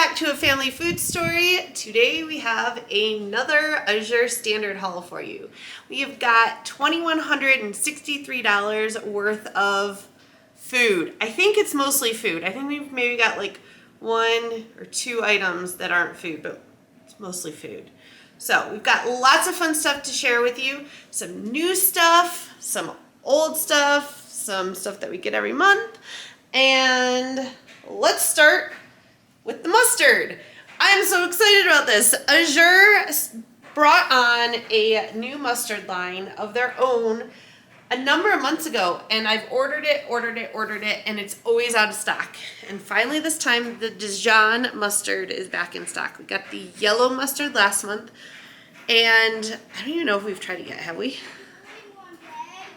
back to a family food story. Today we have another Azure standard haul for you. We have got $2,163 worth of food. I think it's mostly food. I think we've maybe got like 1 or 2 items that aren't food, but it's mostly food. So we've got lots of fun stuff to share with you. Some new stuff, some old stuff, some stuff that we get every month. And let's start with the mustard. I'm so excited about this. Azure brought on a new mustard line of their own a number of months ago, and I've ordered it, and it's always out of stock. And finally this time, the Dijon mustard is back in stock. We got the yellow mustard last month, and I don't even know if we've tried it yet, have we?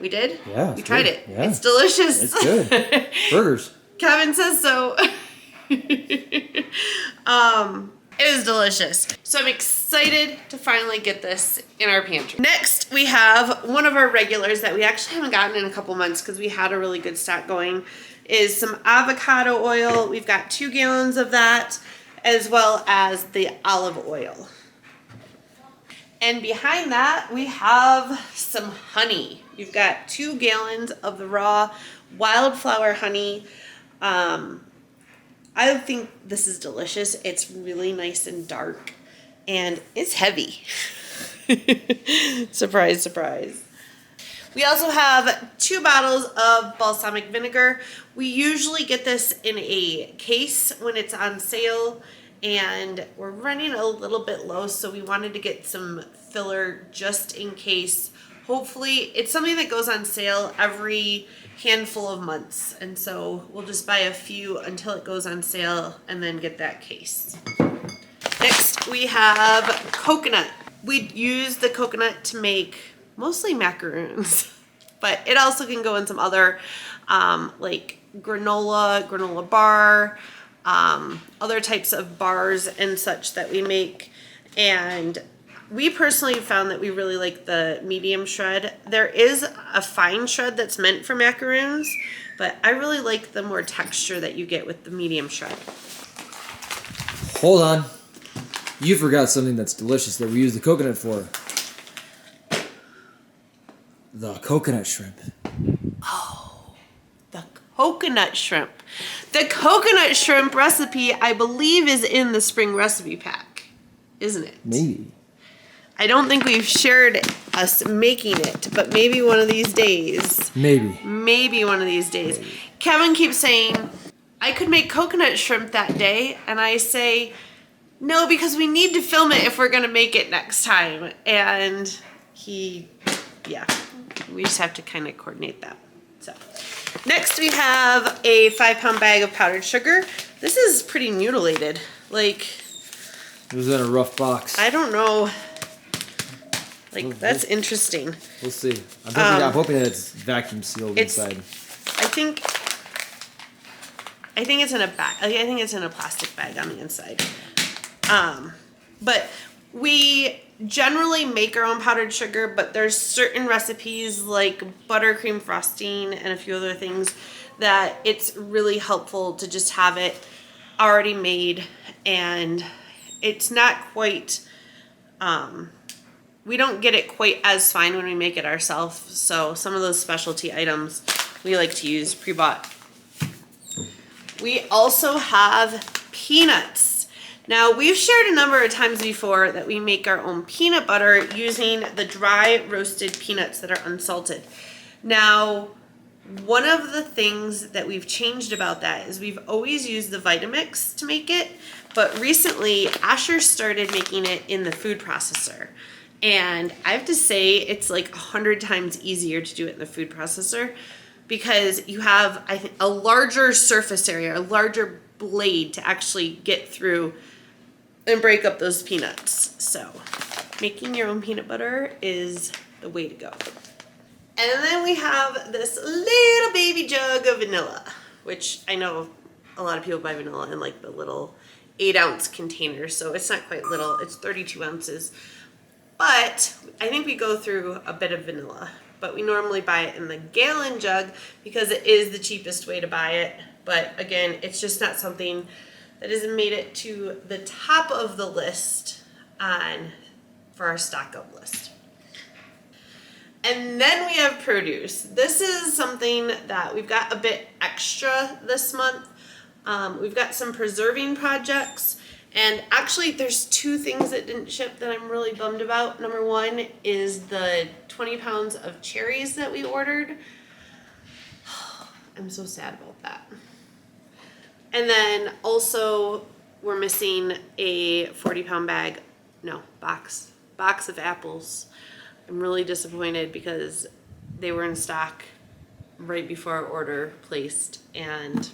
We did? Yeah. We tried it. Yeah. It's delicious. It's good. Burgers. Kevin says so. It is delicious. So I'm excited to finally get this in our pantry. Next, we have one of our regulars that we actually haven't gotten in a couple months because we had a really good stock going, is some avocado oil. We've got 2 gallons of that, as well as the olive oil. And behind that, we have some honey. You've got 2 gallons of the raw wildflower honey. I think this is delicious. It's really nice and dark, and it's heavy. Surprise, surprise. We also have 2 bottles of balsamic vinegar. We usually get this in a case when it's on sale, and we're running a little bit low, so we wanted to get some filler just in case. Hopefully, it's something that goes on sale every handful of months, and so we'll just buy a few until it goes on sale and then get that case. Next, we have coconut. We use the coconut to make mostly macaroons, but it also can go in some other like granola bar, other types of bars and such that we make. And we personally found that we really like the medium shred. There is a fine shred that's meant for macaroons, but I really like the more texture that you get with the medium shred. Hold on. You forgot something that's delicious that we use the coconut for. The coconut shrimp. Oh, the coconut shrimp. The coconut shrimp recipe, I believe, is in the spring recipe pack, isn't it? Maybe. I don't think we've shared us making it, but maybe one of these days. Maybe one of these days. Maybe. Kevin keeps saying, I could make coconut shrimp that day, and I say, no, because we need to film it if we're going to make it next time. And we just have to kind of coordinate that. So, next we have a 5-pound bag of powdered sugar. This is pretty mutilated. Like, it was in a rough box. I don't know. Like, that's interesting. We'll see. I'm hoping that it's vacuum sealed inside. I think it's in a bag. I think it's in a plastic bag on the inside. But we generally make our own powdered sugar, but there's certain recipes like buttercream frosting and a few other things that it's really helpful to just have it already made, and it's not quite we don't get it quite as fine when we make it ourselves, so some of those specialty items we like to use pre-bought. We also have peanuts. Now, we've shared a number of times before that we make our own peanut butter using the dry roasted peanuts that are unsalted. Now, one of the things that we've changed about that is we've always used the Vitamix to make it, but recently Azure started making it in the food processor. And I have to say, it's like 100 times easier to do it in the food processor because you have, I think, a larger surface area, a larger blade to actually get through and break up those peanuts. So making your own peanut butter is the way to go. And then we have this little baby jug of vanilla, which I know a lot of people buy vanilla in like the little 8-ounce containers. So it's not quite little, it's 32 ounces. But I think we go through a bit of vanilla, but we normally buy it in the gallon jug because it is the cheapest way to buy it. But again, it's just not something that has made it to the top of the list for our stock up list. And then we have produce. This is something that we've got a bit extra this month. We've got some preserving projects, and actually there's 2 things that didn't ship that I'm really bummed about. Number one is the 20 pounds of cherries that we ordered. I'm so sad about that. And then also we're missing a 40-pound box of apples. I'm really disappointed because they were in stock right before our order placed, and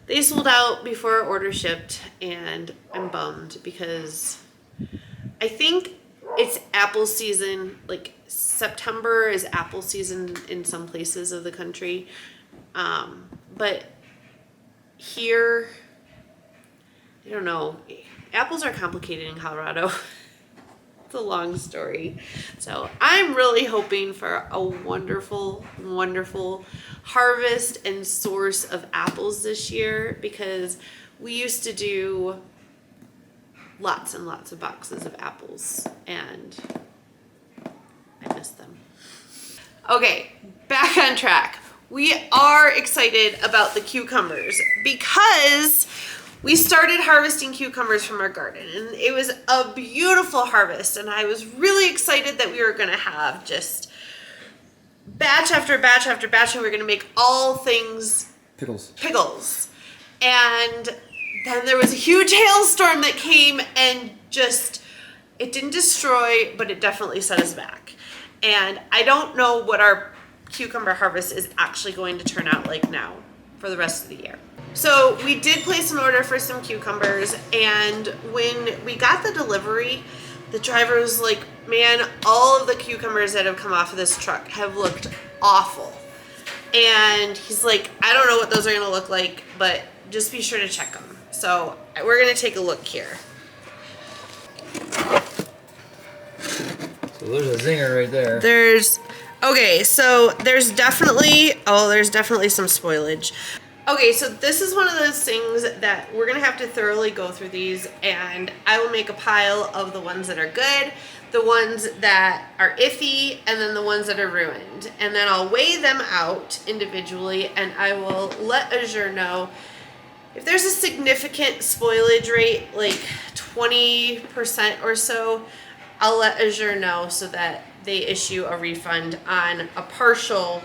they sold out before our order shipped, and I'm bummed because I think it's apple season. Like September is apple season in some places of the country. But here, I don't know. Apples are complicated in Colorado. It's a long story. So I'm really hoping for a wonderful, wonderful harvest and source of apples this year, because we used to do lots and lots of boxes of apples, and I miss them. Okay, back on track. We are excited about the cucumbers because we started harvesting cucumbers from our garden, and it was a beautiful harvest, and I was really excited that we were going to have just batch after batch after batch, and we were going to make all things pickles. And then there was a huge hailstorm that came and just, it didn't destroy, but it definitely set us back. And I don't know what our cucumber harvest is actually going to turn out like now for the rest of the year. So we did place an order for some cucumbers, and when we got the delivery, the driver was like, man, all of the cucumbers that have come off of this truck have looked awful. And he's like, I don't know what those are going to look like, but just be sure to check them. So we're going to take a look here. So there's a zinger right there. Okay, so there's definitely some spoilage. Okay, so this is one of those things that we're going to have to thoroughly go through these, and I will make a pile of the ones that are good, the ones that are iffy, and then the ones that are ruined. And then I'll weigh them out individually, and I will let Azure know if there's a significant spoilage rate, like 20% or so. I'll let Azure know so that they issue a refund on a partial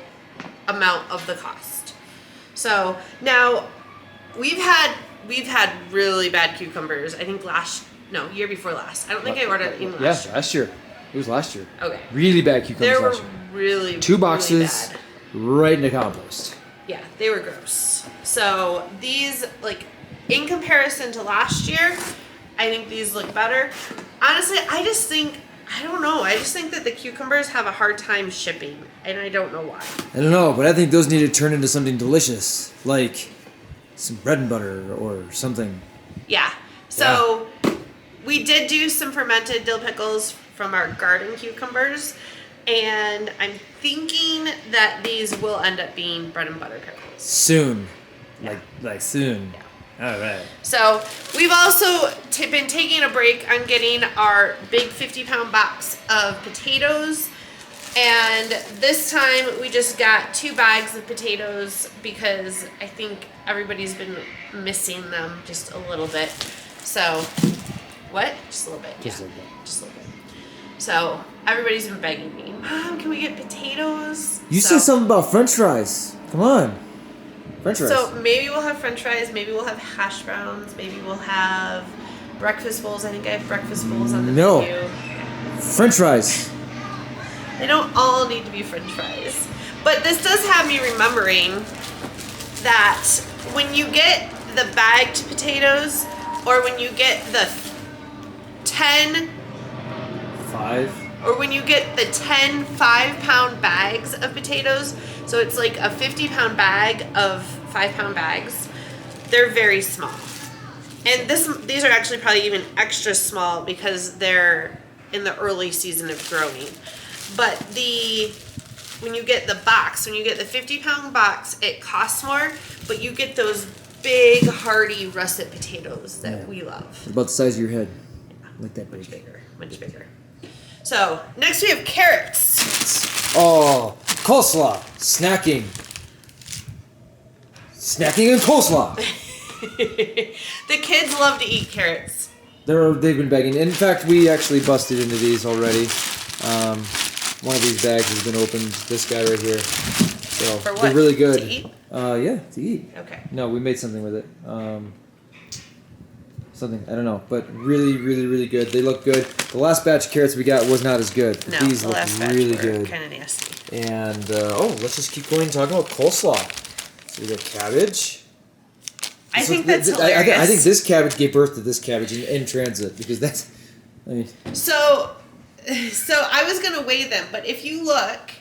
amount of the cost. So now we've had really bad cucumbers. I think year before last. I don't think I ordered any last year. Last year. It was last year. Okay. Really bad cucumbers They were last year. really 2 boxes really right in the compost. Yeah, they were gross. So these, like, in comparison to last year, I think these look better. Honestly, I just think that the cucumbers have a hard time shipping, and I don't know why. I don't know, but I think those need to turn into something delicious, like some bread and butter or something. Yeah. So we did do some fermented dill pickles from our garden cucumbers, and I'm thinking that these will end up being bread and butter pickles. Soon. Yeah. Like soon. Yeah. All right. So we've also been taking a break on getting our big 50-pound box of potatoes. And this time we just got 2 bags of potatoes because I think everybody's been missing them just a little bit. So, what? Just a little bit. Just a yeah. little bit. Just a little bit. So everybody's been begging me, Mom, can we get potatoes? You said something about French fries. Come on. French fries. So maybe we'll have French fries, maybe we'll have hash browns, maybe we'll have breakfast bowls. I think I have breakfast bowls on the menu. French fries. They don't all need to be French fries. But this does have me remembering that when you get the bagged potatoes, or when you get the 10 5-pound bags of potatoes, so it's like a 50-pound bag of 5-pound bags, they're very small. And these are actually probably even extra small because they're in the early season of growing. But when you get the 50-pound box, it costs more, but you get those big, hearty russet potatoes that we love. About the size of your head. Like that big. Much bigger, much bigger. So, next we have carrots. Oh, coleslaw. Snacking. Snacking and coleslaw. The kids love to eat carrots. They've been begging. In fact, we actually busted into these already. One of these bags has been opened. This guy right here. So For what? they're really good. To eat? Yeah, to eat. Okay. No, we made something with it. Something, I don't know, but really, really, really good. They look good. The last batch of carrots we got was not as good. No, These the look last batch really were good. kind of nasty. And let's just keep going and talking about coleslaw. So we got cabbage. I think that's hilarious. I think this cabbage gave birth to this cabbage in transit because that's. I mean. So I was gonna weigh them, but if you look,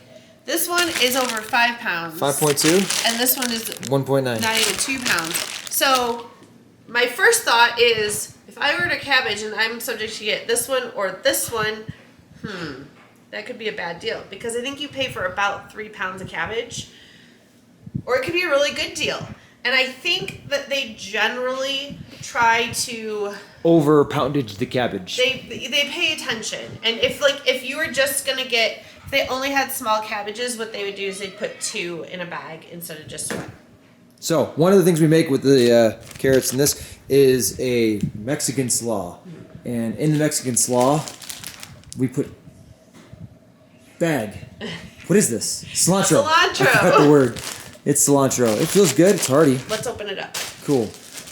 this one is over 5 pounds. 5.2. And this one is 1.9. not even 2 pounds. So my first thought is, if I order a cabbage and I'm subject to get this one or this one, that could be a bad deal because I think you pay for about 3 pounds of cabbage, or it could be a really good deal. And I think that they generally try to over poundage the cabbage. They pay attention. And if you were just gonna get, if they only had small cabbages, what they would do is they'd put 2 in a bag instead of just 1. So one of the things we make with the carrots in this is a Mexican slaw, and in the Mexican slaw, we put bag. What is this? Cilantro. Cilantro. I forgot the word. It's cilantro. It feels good. It's hearty. Let's open it up. Cool.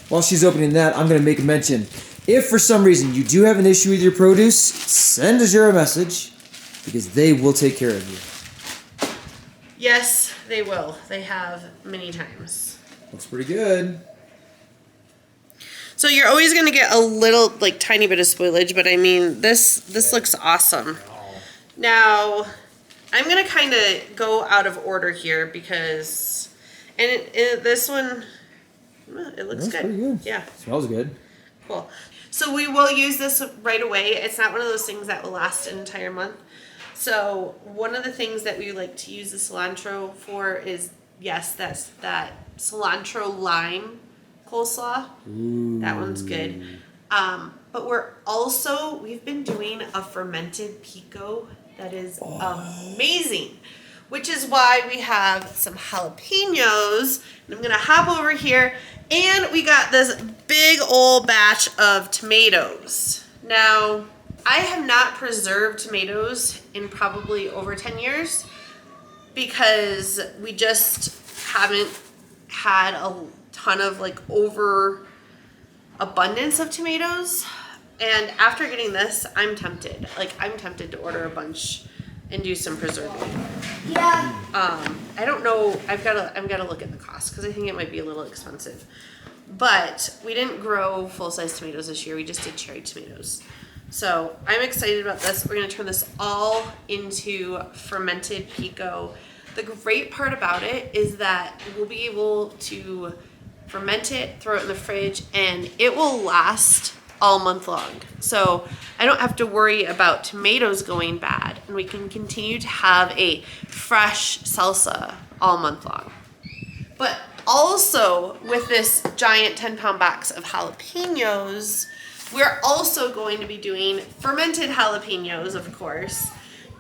While she's opening that, I'm going to make a mention. If for some reason you do have an issue with your produce, send Azure a message because they will take care of you. Yes, they will. They have many times. Looks pretty good. So you're always going to get a little, tiny bit of spoilage, but I mean, this looks awesome. Now, I'm going to kind of go out of order here because, and this one, well, it looks good. Pretty good. Yeah. Smells good. Cool. So we will use this right away. It's not one of those things that will last an entire month. So one of the things that we like to use the cilantro for is, yes, that's that cilantro lime coleslaw. Ooh. That one's good. But we've been doing a fermented pico that is amazing, which is why we have some jalapenos. And I'm gonna hop over here, and we got this big old batch of tomatoes. Now, I have not preserved tomatoes in probably over 10 years because we just haven't had a ton of over abundance of tomatoes. And after getting this, I'm tempted. I'm tempted to order a bunch and do some preserving. Yeah. I don't know. I've got to look at the cost because I think it might be a little expensive. But we didn't grow full-size tomatoes this year. We just did cherry tomatoes. So I'm excited about this. We're going to turn this all into fermented pico. The great part about it is that we'll be able to ferment it, throw it in the fridge, and it will last all month long. So I don't have to worry about tomatoes going bad, and we can continue to have a fresh salsa all month long. But also with this giant 10-pound box of jalapenos, we're also going to be doing fermented jalapenos, of course.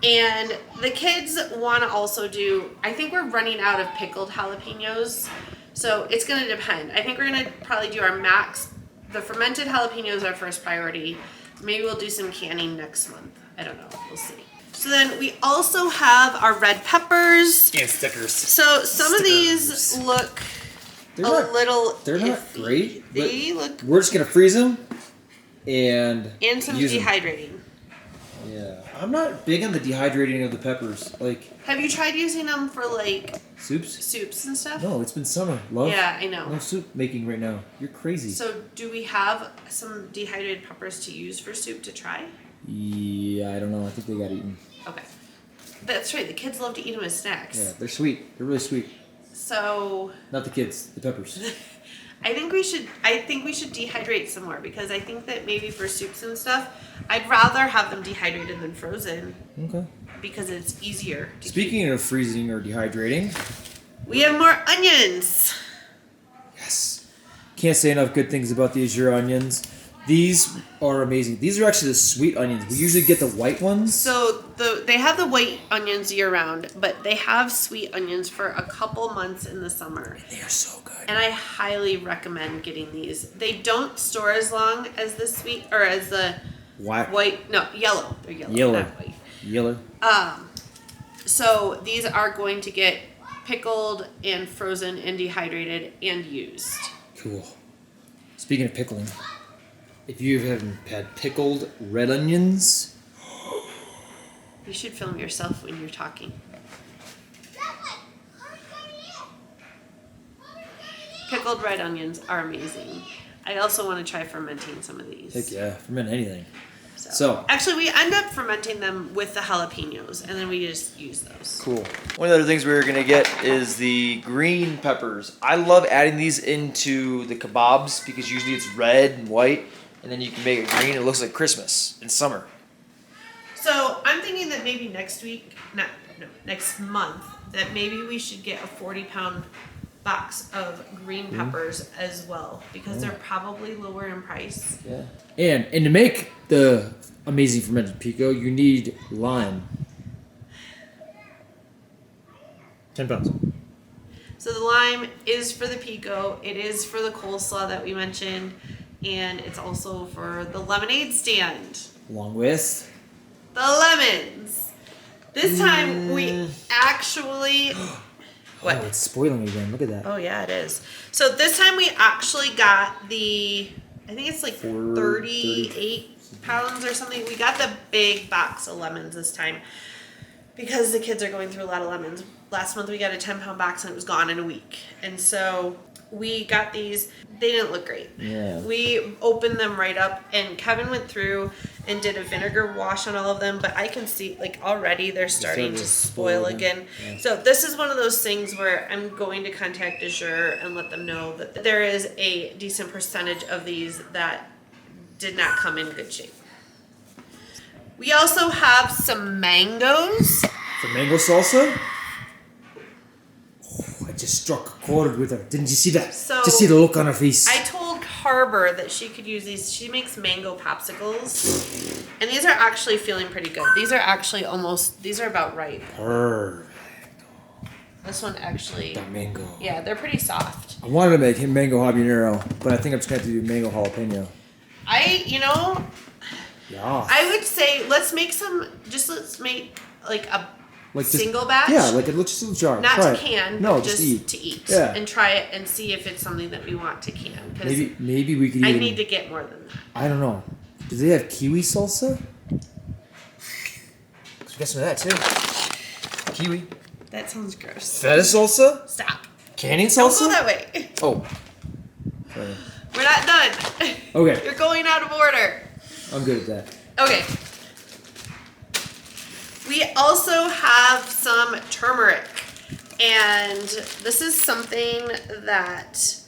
And the kids want to also do, I think we're running out of pickled jalapenos. So it's going to depend. I think we're going to probably do our max. The fermented jalapeno is our first priority. Maybe we'll do some canning next month. I don't know. We'll see. So then we also have our red peppers. And stickers. So some of these look little They're not iffy. great. They look. We're just going to freeze them and Some use 'em. dehydrating. Yeah. I'm not big on the dehydrating of the peppers. Have you tried using them for Soups? soups and stuff? No, it's been summer. Love. Yeah, I know. No soup making right now. You're crazy. So do we have some dehydrated peppers to use for soup to try? Yeah, I don't know. I think they got eaten. Okay. That's right. The kids love to eat them as snacks. Yeah, they're sweet. They're really sweet. So Not the kids, the peppers. I think we should dehydrate some more because I think that maybe for soups and stuff, I'd rather have them dehydrated than frozen Okay. because it's easier. Speaking of freezing or dehydrating. We have more onions. Yes. Can't say enough good things about the Azure onions. These are amazing. These are actually the sweet onions. We usually get the white ones. So they have the white onions year round, but they have sweet onions for a couple months in the summer. They are so good. And I highly recommend getting these. They don't store as long as the sweet or as the white. No, yellow. They're yellow, not white. Yellow. So these are going to get pickled and frozen and dehydrated and used. Cool. Speaking of pickling, if you haven't had pickled red onions, you should film yourself when you're talking. Pickled red onions are amazing. I also want to try fermenting some of these. Heck yeah, ferment anything. So actually, we end up fermenting them with the jalapenos, and then we just use those. Cool. One of the other things we're gonna get is the green peppers. I love adding these into the kebabs because usually it's red and white, and then you can make it green. It looks like Christmas in summer. So I'm thinking that maybe next month, that maybe we should get a 40-pound box of green peppers as well, because they're probably lower in price. Yeah. And to make the amazing fermented pico, you need lime. 10 pounds. So the lime is for the pico, it is for the coleslaw that we mentioned, and it's also for the lemonade stand. Along with the lemons. This time we actually... What? Oh, it's spoiling again. Look at that. Oh, yeah, it is. So this time we actually got the, I think it's like 38 pounds or something. We got the big box of lemons this time because the kids are going through a lot of lemons. Last month we got a 10-pound box and it was gone in a week. And so we got these. They didn't look great. Yeah. We opened them right up, and Kevin went through and did a vinegar wash on all of them, but I can see like already they're starting to spoil again. Yeah. So this is one of those things where I'm going to contact Azure and let them know that there is a decent percentage of these that did not come in good shape. We also have some mangoes. For mango salsa? I just struck a chord with her. Didn't you see that? So just see the look on her face. I told Harbor that she could use these. She makes mango popsicles. And these are actually feeling pretty good. These are actually these are about right. Perfect. This one actually. That mango. Yeah, they're pretty soft. I wanted to make him mango habanero, but I think I'm just going to have to do mango jalapeno. Yeah. I would say let's make like a single batch. Yeah, like just a jar. Not to can, no, just to eat. Yeah. And try it and see if it's something that we want to can. Maybe we could. I need to get more than that. I don't know. Do they have kiwi salsa? We got some of that too. Kiwi. That sounds gross. Feta salsa? Stop. Canning salsa? Don't go that way. Oh. Sorry. We're not done. Okay. You're going out of order. I'm good at that. Okay. We also have some turmeric, and this is something that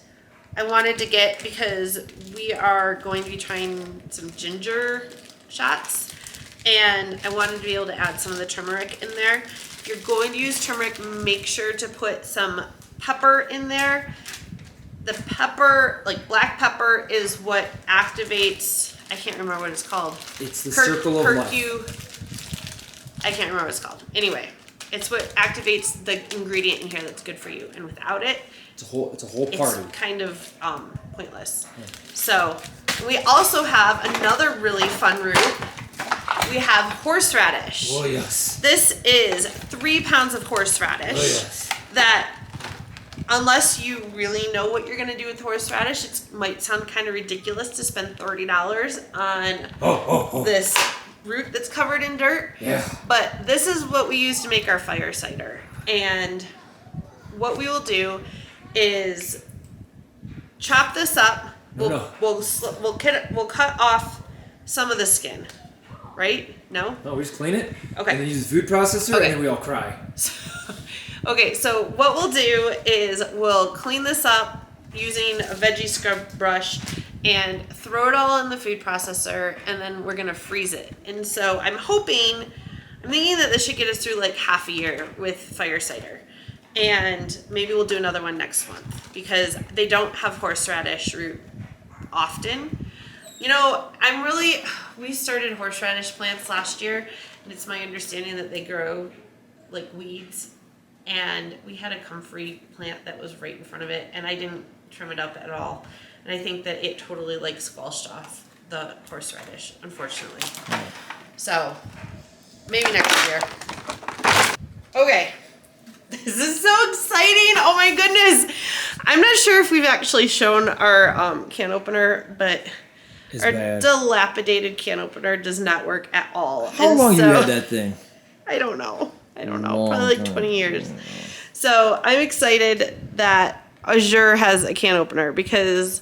I wanted to get because we are going to be trying some ginger shots, and I wanted to be able to add some of the turmeric in there. If you're going to use turmeric, make sure to put some pepper in there. The pepper, like black pepper, is what activates, I can't remember what it's called. It's the circle of life. I can't remember what it's called. Anyway, it's what activates the ingredient in here that's good for you. And without it, it's a whole party. It's kind of pointless. Yeah. So we also have another really fun root. We have horseradish. Oh yes. This is 3 pounds of horseradish. Oh yes. That, unless you really know what you're going to do with horseradish, it might sound kind of ridiculous to spend $30 on this root that's covered in dirt. Yeah. But this is what we use to make our fire cider. And what we will do is chop this up. We'll cut off some of the skin. Right? No? No, we just clean it. Okay. And then use the food processor, and then we all cry. Okay, so what we'll do is we'll clean this up using a veggie scrub brush and throw it all in the food processor, and then we're gonna freeze it. And so I'm thinking that this should get us through like half a year with fire cider. And maybe we'll do another one next month because they don't have horseradish root often. You know, we started horseradish plants last year, and it's my understanding that they grow like weeds. And we had a comfrey plant that was right in front of it, and I didn't trim it up at all. And I think that it totally like squelched off the horseradish, unfortunately. So maybe next year. Okay. This is so exciting. Oh my goodness. I'm not sure if we've actually shown our can opener, but It's our bad. dilapidated can opener does not work at all. How long you had that thing? I don't know. Long Probably like time. 20 years. So I'm excited that Azure has a can opener because,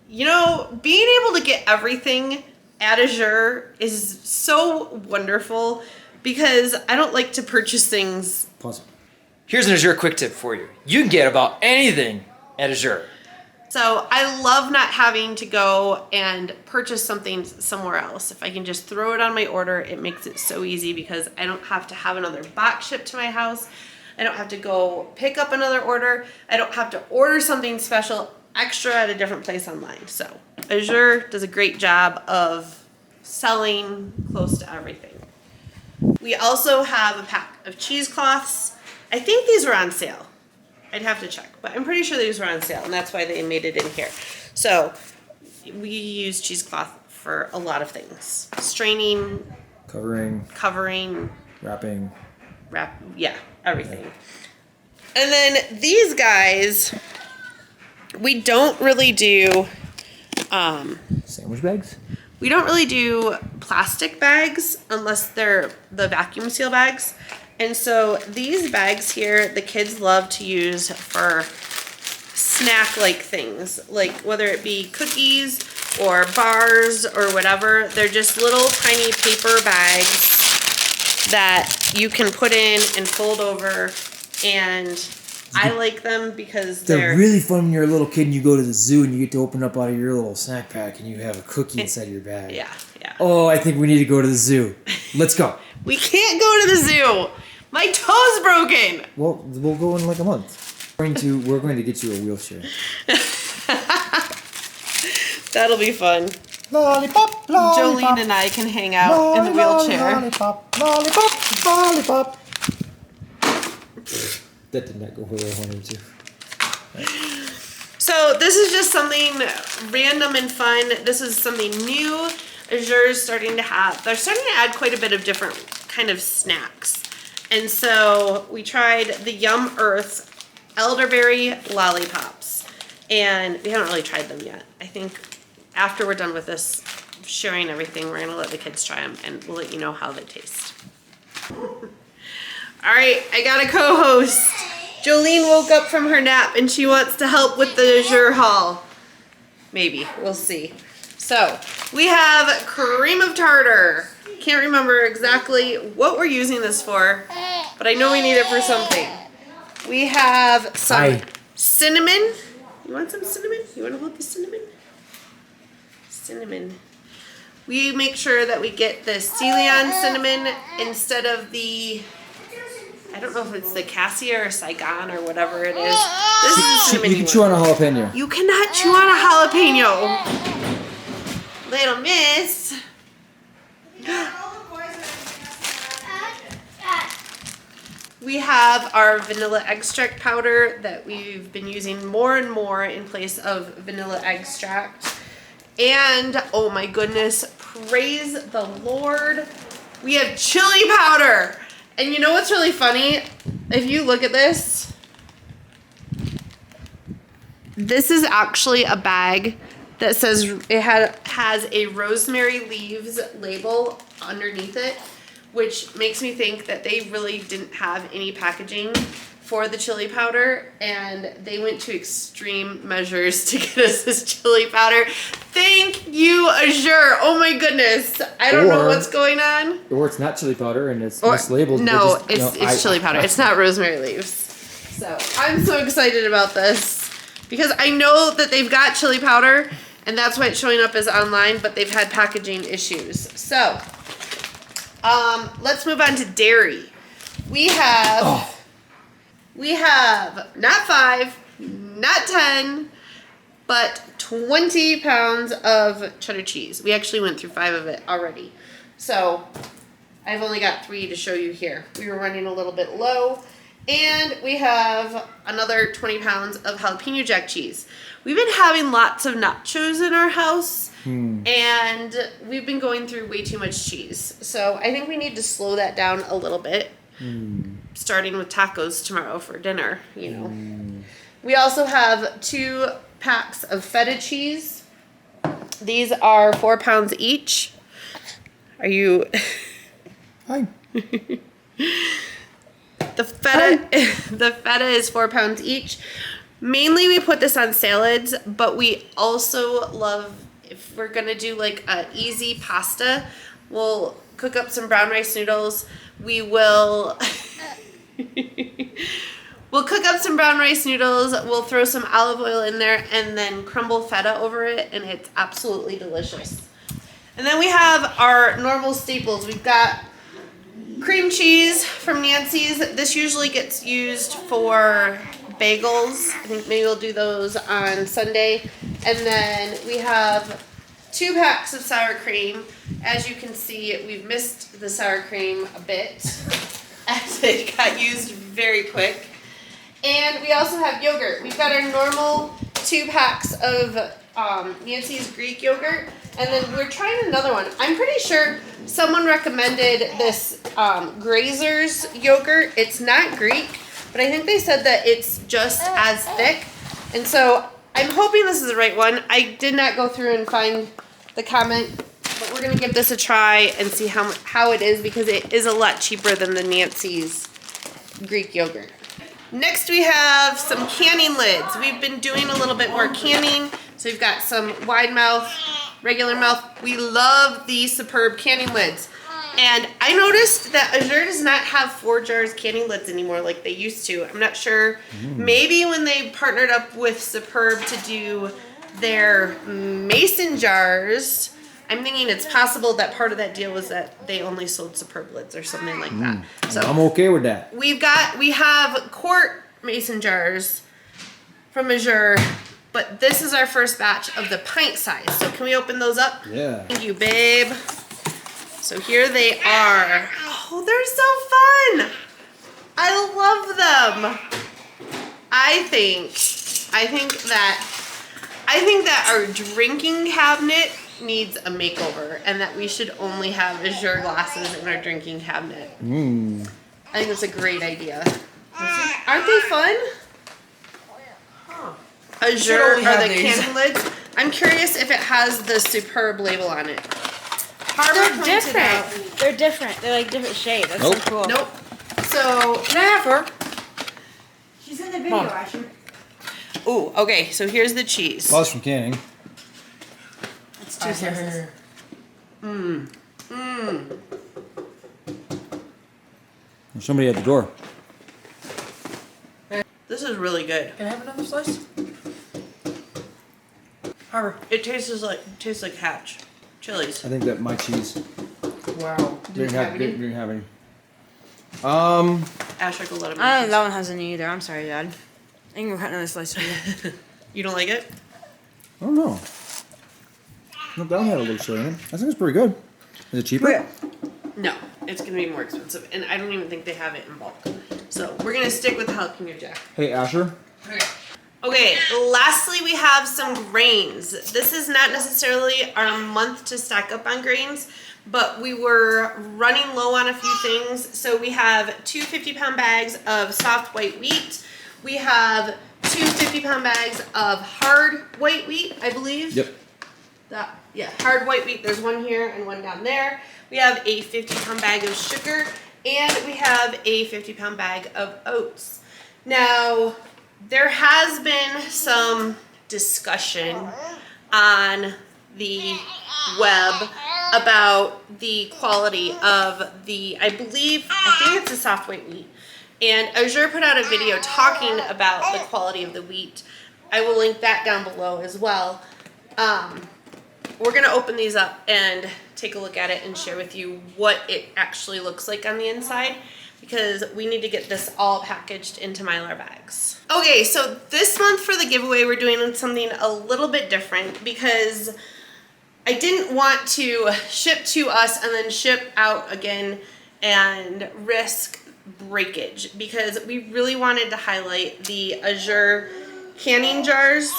you know, being able to get everything at Azure is so wonderful because I don't like to purchase things. Pause. Here's an Azure quick tip for you. You can get about anything at Azure. So I love not having to go and purchase something somewhere else. If I can just throw it on my order, it makes it so easy because I don't have to have another box shipped to my house. I don't have to go pick up another order. I don't have to order something special extra at a different place online. So Azure does a great job of selling close to everything. We also have a pack of cheesecloths. I think these were on sale. I'd have to check, but I'm pretty sure these were on sale, and that's why they made it in here. So we use cheesecloth for a lot of things. Straining, covering, wrapping, yeah, everything. And then these guys, we don't really do sandwich bags. We don't really do plastic bags unless they're the vacuum seal bags. And so these bags here, the kids love to use for snack-like things, like whether it be cookies or bars or whatever. They're just little tiny paper bags that you can put in and fold over, and I like them because they're really fun when you're a little kid and you go to the zoo and you get to open up out of your little snack pack and you have a cookie inside your bag. Yeah. Oh, I think we need to go to the zoo. Let's go. We can't go to the zoo. My toe's broken. Well, we'll go in like a month. We're going to get you a wheelchair. That'll be fun. Lollipop, Jolene and I can hang out in the wheelchair. Lollipop. That did not go where I wanted to. So this is just something random and fun. This is something new. Azure's starting to have. They're starting to add quite a bit of different kind of snacks. And so we tried the Yum Earth elderberry lollipops. And we haven't really tried them yet. I think after we're done with this, sharing everything, we're going to let the kids try them and we'll let you know how they taste. All right, I got a co-host. Jolene woke up from her nap and she wants to help with the Azure haul. Maybe, we'll see. So, we have cream of tartar. Can't remember exactly what we're using this for, but I know we need it for something. We have some cinnamon. You want some cinnamon? You want to hold the cinnamon? Cinnamon. We make sure that we get the Ceylon cinnamon instead of the, I don't know if it's the Cassia or Saigon or whatever it is. This is the cinnamon you can chew on a jalapeno. You cannot chew on a jalapeno. Little miss. We have our vanilla extract powder that we've been using more and more in place of vanilla extract. And, oh my goodness, praise the Lord, we have chili powder. And you know what's really funny? If you look at this, this is actually a bag that says it has a rosemary leaves label underneath it, which makes me think that they really didn't have any packaging for the chili powder, and they went to extreme measures to get us this chili powder. Thank you, Azure. Oh my goodness. I don't know what's going on. Or it's not chili powder and it's mislabeled. No, it's chili powder. It's not rosemary leaves. So I'm so excited about this because I know that they've got chili powder and that's why it's showing up as online, but they've had packaging issues. So let's move on to dairy. We have We have not 5, not 10, but 20 pounds of cheddar cheese. We actually went through 5 of it already. So I've only got 3 to show you here. We were running a little bit low. And we have another 20 pounds of jalapeno jack cheese. We've been having lots of nachos in our house, and we've been going through way too much cheese. So I think we need to slow that down a little bit, starting with tacos tomorrow for dinner, you know. We also have 2 packs of feta cheese. These are 4 pounds each. Are you... Hi. The feta is 4 pounds each. Mainly we put this on salads, but we also love, if we're gonna do like a easy pasta, we'll cook up some brown rice noodles. We'll cook up some brown rice noodles. We'll throw some olive oil in there and then crumble feta over it, and it's absolutely delicious. And then we have our normal staples. We've got cream cheese from Nancy's. This usually gets used for bagels. I think maybe we'll do those on Sunday. And then we have 2 packs of sour cream. As you can see, we've missed the sour cream a bit as it got used very quick. And we also have yogurt. We've got our normal 2 packs of Nancy's Greek yogurt. And then we're trying another one. I'm pretty sure someone recommended this Grazer's yogurt. It's not Greek, but I think they said that it's just as thick. And so I'm hoping this is the right one. I did not go through and find the comment, but we're going to give this a try and see how it is, because it is a lot cheaper than the Nancy's Greek yogurt. Next we have some canning lids. We've been doing a little bit more canning. So we've got some wide mouth, regular mouth. We love these superb canning lids. And I noticed that Azure does not have 4 jars canning lids anymore like they used to. I'm not sure. Maybe when they partnered up with Superb to do their mason jars, I'm thinking it's possible that part of that deal was that they only sold Superb lids or something like that. So I'm okay with that. we have quart mason jars from Azure, but this is our first batch of the pint size. So can we open those up? Yeah. Thank you, babe. So here they are. Oh, they're so fun. I love them. I think that our drinking cabinet needs a makeover, and that we should only have Azure glasses in our drinking cabinet. I think that's a great idea. Aren't they fun? Azure are the canning lids. I'm curious if it has the Superb label on it. They're different. They're different. They're like different shades. That's so cool. Nope. So, Can I have her? She's in the video, Asher. ooh, okay, so here's the cheese. Pause from canning. That's 2 slices. There's somebody at the door. This is really good. Can I have another slice? Harbor. It tastes like Hatch chilies. I think that my cheese. Wow. Didn't have any. Asher, go let him. I don't know if that one has any either. I'm sorry, Dad. I can go cut another slice for you. You don't like it? I don't know. No, that one had a little soy in it. I think it's pretty good. Is it cheaper? No, it's gonna be more expensive, and I don't even think they have it in bulk. So we're gonna stick with the jalapeno jack. Hey, Asher. Okay, lastly we have some grains. This is not necessarily our month to stack up on grains, but we were running low on a few things. So we have 2 50-pound bags of soft white wheat. We have 2 50-pound bags of hard white wheat, I believe. Yep. Hard white wheat. There's one here and one down there. We have a 50-pound bag of sugar, and we have a 50-pound bag of oats. Now, there has been some discussion on the web about the quality of I think it's a soft white wheat. And Azure put out a video talking about the quality of the wheat. I will link that down below as well. We're going to open these up and take a look at it and share with you what it actually looks like on the inside. because we need to get this all packaged into Mylar bags. Okay, so this month for the giveaway, we're doing something a little bit different because I didn't want to ship to us and then ship out again and risk breakage, because we really wanted to highlight the Azure canning jars.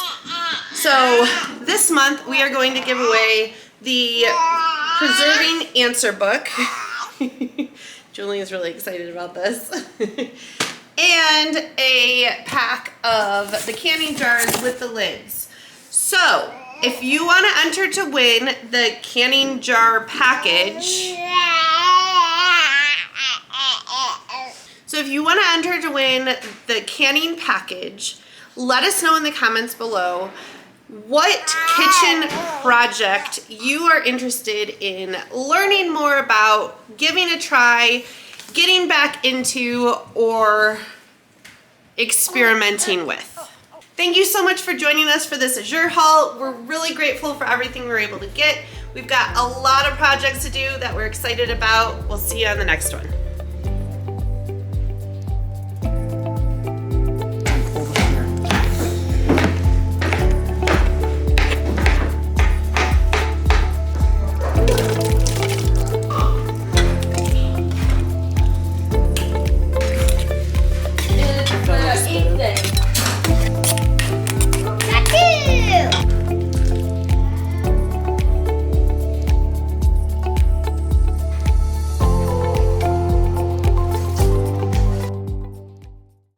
So this month we are going to give away the Preserving Answer book. Julie is really excited about this. And a pack of the canning jars with the lids. So if you want to enter to win the canning jar package, the canning package, let us know in the comments below what kitchen project you are interested in learning more about, giving a try, getting back into, or experimenting with. Thank you so much for joining us for this Azure haul. We're really grateful for everything we were able to get. We've got a lot of projects to do that we're excited about. We'll see you on the next one.